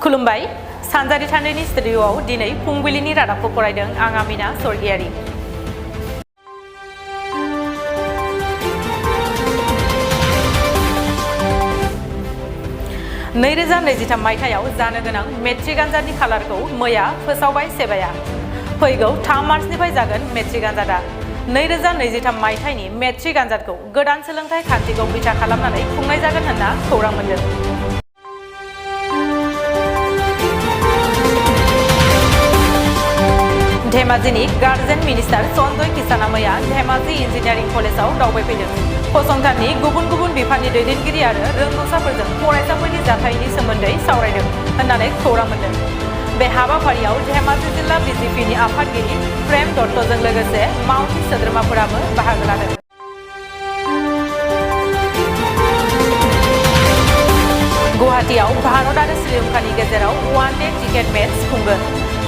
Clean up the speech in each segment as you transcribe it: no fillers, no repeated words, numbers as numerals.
खुलुमबाय सानजारि थान्दैनि स्टुडिय'आव दिनै फुंबिलिनि रादाबखौ फरायदों आं आमिना सरगियारि। 2023 मायथाइयाव जानो गोनां मेट्रिक आनजादनि खालारखौ मैया फोसावबाय सेबाया। फैगौ 3 मार्चनिफ्राय जागोन मेट्रिक आनजादा। 2023 मायथाइनि मेट्रिक आनजादखौ गोदान सोलोंथाइ खान्थिखौ बिथा खालामनानै खुंनाय जागोन होनना खौरां मोन्दों। धेमाजिनि गार्जेन मिनिस्टार सन्जय किसाना मैया धेमाजि इन्जिनियारिं कलेजाव दावबायफैदों। फसंथाननि गुबुन गुबुन बिफाननि दैदेनगिरि आरो रोंग'साफोरजों फरायसाफोरनि जाथायनि सोमोन्दै सावरायदों होननानै खौरां मोन्दों। बे हाबाफारियाव धेमाजि जिल्ला बिजेपिनि आफादगिरि प्रेम दत्तजों लोगोसे मावथि सोद्रोमाफोराबो बाहागो लादों। गुवाहाटीआव भारत आरो श्रीलंकानि गेजेराव वान डे क्रिकेट मेच खुंगोन।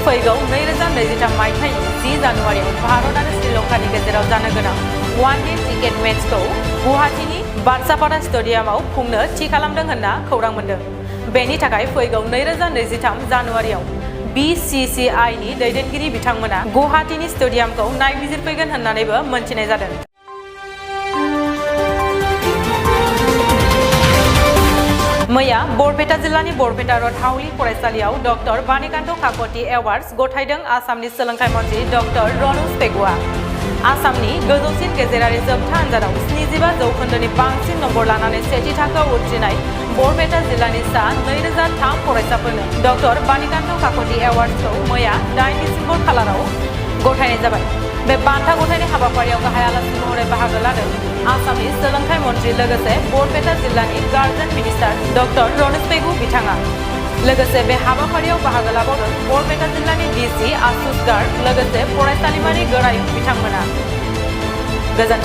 फैगौ 2023 मायथाइनि 10 जानुवारियाव भारत आरो श्रीलंकानि गेजेराव जानो गोनां वान डे क्रिकेट मेचखौ गुवाहाटीनि बारसापारा स्टेडियामाव खुंनो थि खालामदों होनना खौरां मोन्दों। बेनि थाखाय फैगौ 2023 जानुवारियाव BCCIनि दैदेनगिरि बिथांमोना गुवाहाटीनि स्टेडियामखौ नायबिजिरफैगोन होननानैबो मोनथिनाय जादों। मैया बरपेटा जिल्लानि बरपेटा रड हाउलि फरायसालियाव डक्टर बानिकान्त काकति एवार्ड्स गथायदों आसामनि सोलोंथाइ मन्थ्रि डक्टर रनज पेगुआ। आसामनि गोजौसिन गेजेरारि जोबथा आनजादाव 75 जौखोन्दोनि बांसिन नम्बर लानानै सेथि थाखोआव उथ्रिनाय बरपेटा जिल्लानि सा 2003 फरायसाफोरनो डक्टर बानिकान्त काकति एवार्ड्सखौ मैया 8 दिसेम्बर खालाराव गथायनाय जाबाय। बे बान्था गथायनाय हाबाफारियाव गाहाय आलासि महरै बाहागो लादों आसामनि सोलोंथाइ मन्थ्रि लोगोसे बरपेटा जिल्लानि गार्जेन मिनिस्टार डक्टर रनज पेगु बिथाङा। लोगोसे बे हाबाफारियाव बाहागो लाबावदों बरपेटा जिल्लानि DC आशुष गार्ग लोगोसे फरायसालिमानि गोरायुं बिथांमोना। गोजोन